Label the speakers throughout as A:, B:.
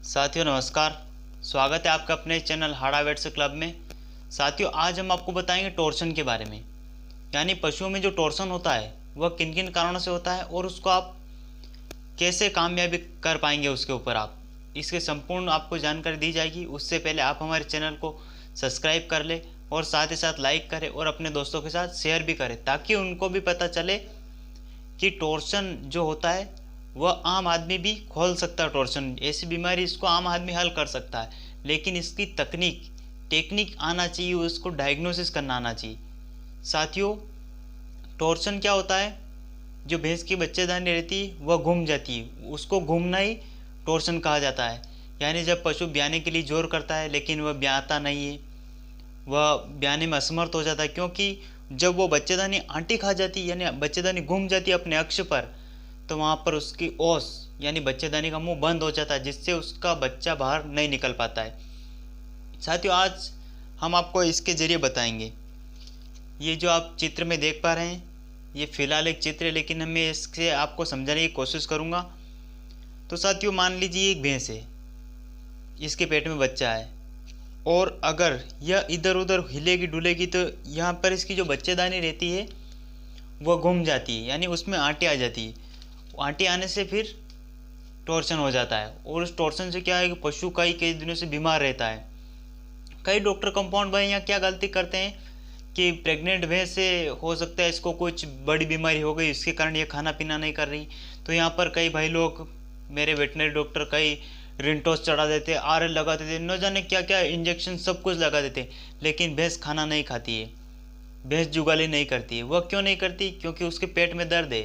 A: साथियों नमस्कार। स्वागत है आपका अपने चैनल हाड़ा वेट्स क्लब में। साथियों आज हम आपको बताएंगे टॉर्सन के बारे में, यानी पशुओं में जो टॉर्सन होता है वह किन किन कारणों से होता है और उसको आप कैसे कामयाबी कर पाएंगे उसके ऊपर आप इसके संपूर्ण आपको जानकारी दी जाएगी। उससे पहले आप हमारे चैनल को सब्सक्राइब कर ले और साथ ही साथ लाइक करें और अपने दोस्तों के साथ शेयर भी करें, ताकि उनको भी पता चले कि टॉर्सन जो होता है वह आम आदमी भी खोल सकता है। टॉर्सन ऐसी बीमारी, इसको आम आदमी हल कर सकता है, लेकिन इसकी टेक्निक आना चाहिए, उसको डायग्नोसिस करना आना चाहिए। साथियों टॉर्सन क्या होता है? जो भैंस की बच्चेदानी रहती है वह घूम जाती है, उसको घूमना ही टॉर्सन कहा जाता है। यानी जब पशु ब्याने के लिए जोर करता है लेकिन वह ब्याता नहीं है, वह ब्याने में असमर्थ हो जाता है, क्योंकि जब वो बच्चेदानी आंटी खा जाती है यानी बच्चेदानी घूम जाती है अपने अक्ष पर, तो वहाँ पर उसकी ओस यानी बच्चेदानी का मुंह बंद हो जाता है, जिससे उसका बच्चा बाहर नहीं निकल पाता है। साथियों आज हम आपको इसके जरिए बताएंगे। ये जो आप चित्र में देख पा रहे हैं ये फिलहाल एक चित्र है, लेकिन मैं इससे आपको समझाने की कोशिश करूँगा। तो साथियों मान लीजिए एक भैंस है, इसके पेट में बच्चा है, और अगर यह इधर उधर हिलेगी डुलेगी तो यहाँ पर इसकी जो बच्चेदानी रहती है वह घूम जाती है, यानी उसमें आंटी आ जाती है। आंटी आने से फिर टॉर्सन हो जाता है, और उस टॉर्सन से क्या है कि पशु कई दिनों से बीमार रहता है। कई डॉक्टर कंपाउंड भाई यहाँ क्या गलती करते हैं कि प्रेग्नेंट भैंस से हो सकता है इसको कुछ बड़ी बीमारी हो गई, इसके कारण ये खाना पीना नहीं कर रही, तो यहाँ पर कई भाई लोग, मेरे वेटनरी डॉक्टर कई रिंटोस चढ़ा देते, आर एल लगा देते, न जाने क्या क्या इंजेक्शन सब कुछ लगा देते, लेकिन भैंस खाना नहीं खाती है, भैंस जुगाली नहीं करती है। वह क्यों नहीं करती? क्योंकि उसके पेट में दर्द है,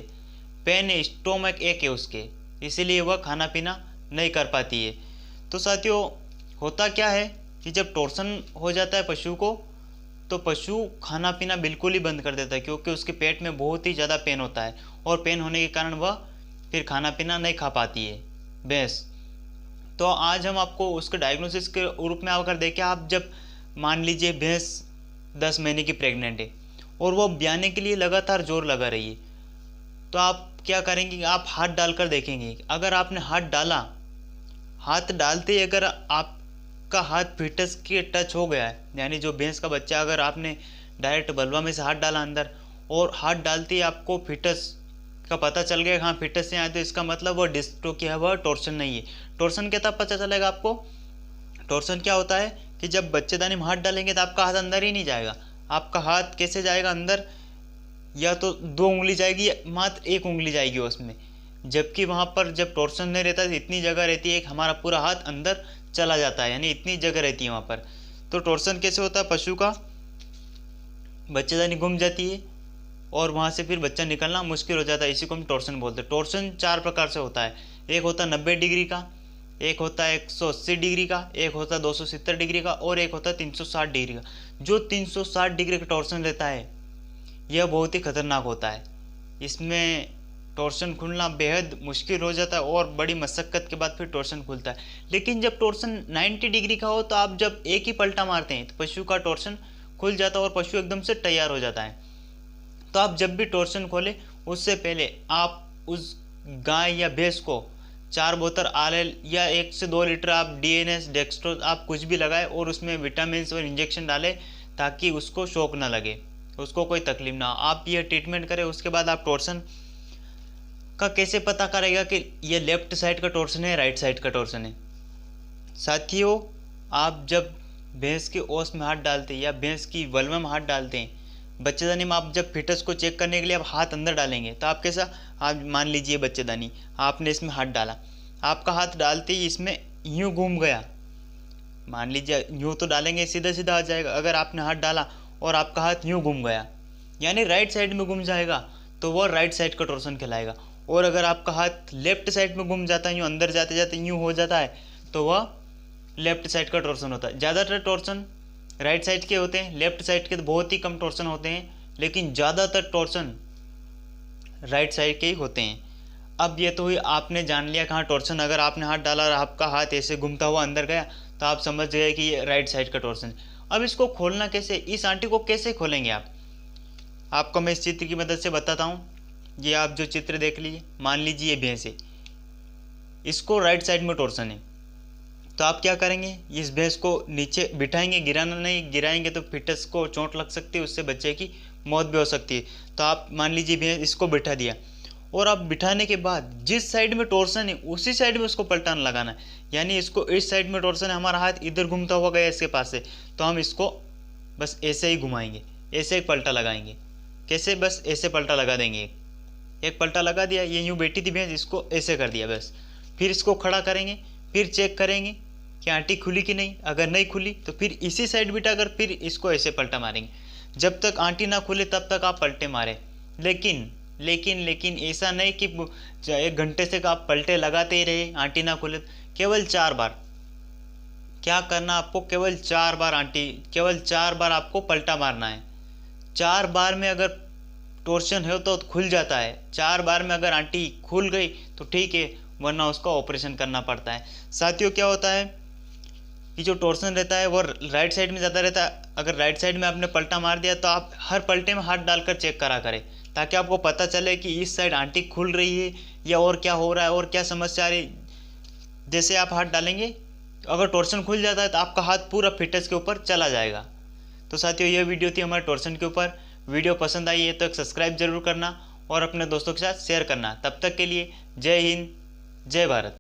A: पेन है, स्टोमक एक है उसके, इसीलिए वह खाना पीना नहीं कर पाती है। तो साथियों होता क्या है कि जब टॉर्सन हो जाता है पशु को, तो पशु खाना पीना बिल्कुल ही बंद कर देता है, क्योंकि उसके पेट में बहुत ही ज़्यादा पेन होता है, और पेन होने के कारण वह फिर खाना पीना नहीं खा पाती है भैंस। तो आज हम आपको उसके डायग्नोसिस के रूप में अगर देखें, आप जब मान लीजिए भैंस 10 महीने की प्रेग्नेंट है और वो ब्याने के लिए लगातार जोर लगा रही है, तो आप क्या करेंगे? आप हाथ डालकर देखेंगे। अगर आपने हाथ डाला, हाथ डालते ही अगर आपका हाथ फीटस के टच हो गया है, यानी जो भैंस का बच्चा, अगर आपने डायरेक्ट बलवा में से हाथ डाला अंदर और हाथ डालते ही आपको फीटस का पता चल गया, हाँ फीटस से आए, तो इसका मतलब वह डिस्टो क्या है, वह टॉर्सन नहीं है। टॉर्सन क्या तब पता चलेगा आपको? टॉर्सन क्या होता है कि जब बच्चेदानी में हाथ डालेंगे तो आपका हाथ अंदर ही नहीं जाएगा। आपका हाथ कैसे जाएगा अंदर? या तो 2 उंगली जाएगी, मात्र 1 उंगली जाएगी उसमें, जबकि वहाँ पर जब टॉर्सन नहीं रहता तो इतनी जगह रहती है कि हमारा पूरा हाथ अंदर चला जाता है, यानी इतनी जगह रहती है वहाँ पर। तो टॉर्सन कैसे होता है? पशु का बच्चेदानी घूम जाती है और वहाँ से फिर बच्चा निकलना मुश्किल हो जाता है, इसी को हम टॉर्सन बोलते हैं। टॉर्सन 4 प्रकार से होता है। एक होता है 90 डिग्री का, एक होता है 180 डिग्री का, एक होता है 270 डिग्री का, और एक होता है 360 डिग्री का। जो 360 डिग्री का टॉर्सन रहता है यह बहुत ही खतरनाक होता है। इसमें टॉर्सन खुलना बेहद मुश्किल हो जाता है और बड़ी मशक्क़त के बाद फिर टॉर्सन खुलता है। लेकिन जब टॉर्सन 90 डिग्री का हो, तो आप जब एक ही पलटा मारते हैं तो पशु का टॉर्सन खुल जाता है और पशु एकदम से तैयार हो जाता है। तो आप जब भी टॉर्सन खोलें उससे पहले आप उस गाय या भैंस को 4 बोतल RL या 1 से 2 लीटर आप DNS डेक्स्ट्रोज आप कुछ भी लगाएं और उसमें विटामिन और इंजेक्शन डालें, ताकि उसको शौक ना लगे, उसको कोई तकलीफ ना हो। आप ये ट्रीटमेंट करें, उसके बाद आप टॉर्सन का कैसे पता करेगा कि ये लेफ्ट साइड का टॉर्सन है राइट साइड का टॉर्सन है? साथियों आप जब भैंस के ओस में हाथ डालते हैं या भैंस की वल्वा में हाथ डालते हैं, बच्चेदानी में आप जब फिटस को चेक करने के लिए आप हाथ अंदर डालेंगे, तो आप कैसा, आप मान लीजिए बच्चेदानी आपने इसमें हाथ डाला, आपका हाथ डालते ही इसमें यूँ घूम गया, मान लीजिए यूँ तो डालेंगे सीधा सीधा आ जाएगा, अगर आपने हाथ डाला और आपका हाथ यूँ घूम गया यानी राइट साइड में घूम जाएगा, तो वह राइट साइड का टॉर्सन कहलाएगा। और अगर आपका हाथ लेफ्ट साइड में घूम जाता है, यूँ अंदर जाते जाते यूँ हो जाता है, तो वह लेफ्ट साइड का टॉर्सन होता है। ज़्यादातर टॉर्सन राइट साइड के होते हैं, लेफ्ट साइड के तो बहुत ही कम टॉर्सन होते हैं, लेकिन ज़्यादातर टॉर्सन राइट साइड के ही होते हैं। अब ये तो हुई, आपने जान लिया कहाँ टॉर्सन, अगर आपने हाथ डाला और आपका हाथ ऐसे घूमता हुआ अंदर गया तो आप समझ गए कि ये राइट साइड का टॉर्सन है। अब इसको खोलना कैसे, इस आंटी को कैसे खोलेंगे आप? आपको मैं इस चित्र की मदद से बताता हूँ। ये आप जो चित्र देख लीजिए, मान लीजिए ये भैंस है, इसको राइट साइड में टॉर्सन है, तो आप क्या करेंगे, इस भैंस को नीचे बिठाएंगे, गिराना नहीं, गिराएंगे तो फिटस को चोट लग सकती है, उससे बच्चे की मौत भी हो सकती है। तो आप मान लीजिए भैंस इसको बिठा दिया, और आप बिठाने के बाद जिस साइड में टॉर्सन है उसी साइड में उसको पलटाना लगाना है। यानी इसको इस साइड में टॉर्सन है, हमारा हाथ इधर घूमता हुआ गया इसके पास से, तो हम इसको बस ऐसे ही घुमाएंगे, ऐसे एक पलटा लगाएंगे। कैसे, बस ऐसे पलटा लगा देंगे, एक पलटा लगा दिया, ये यूँ बैठी थी भैंस, इसको ऐसे कर दिया बस। फिर इसको खड़ा करेंगे, फिर चेक करेंगे कि आंटी खुली कि नहीं, अगर नहीं खुली तो फिर इसी साइड बिठाकर फिर इसको ऐसे पलटा मारेंगे। जब तक आंटी ना खुले तब तक आप पलटे मारें। लेकिन लेकिन लेकिन ऐसा नहीं कि 1 घंटे से आप पलटे लगाते ही रहे, आंटी ना खुले। केवल 4 बार क्या करना आपको, केवल 4 बार केवल 4 बार आपको पलटा मारना है। 4 बार में अगर टॉर्शन है तो खुल जाता है, 4 बार में अगर आंटी खुल गई तो ठीक है, वरना उसका ऑपरेशन करना पड़ता है। साथियों क्या होता है कि जो टॉर्सन रहता है वो राइट साइड में ज़्यादा रहता है। अगर राइट साइड में आपने पलटा मार दिया तो आप हर पलटे में हाथ डालकर चेक करा करें, ताकि आपको पता चले कि इस साइड आंटी खुल रही है या और क्या हो रहा है और क्या समस्या आ रही है। जैसे आप हाथ डालेंगे, अगर टॉर्सन खुल जाता है तो आपका हाथ पूरा फिटस के ऊपर चला जाएगा। तो साथियों ये वीडियो थी हमारे टॉर्सन के ऊपर। वीडियो पसंद आई है तो एक सब्सक्राइब जरूर करना और अपने दोस्तों के साथ शेयर करना। तब तक के लिए जय हिंद, जय भारत।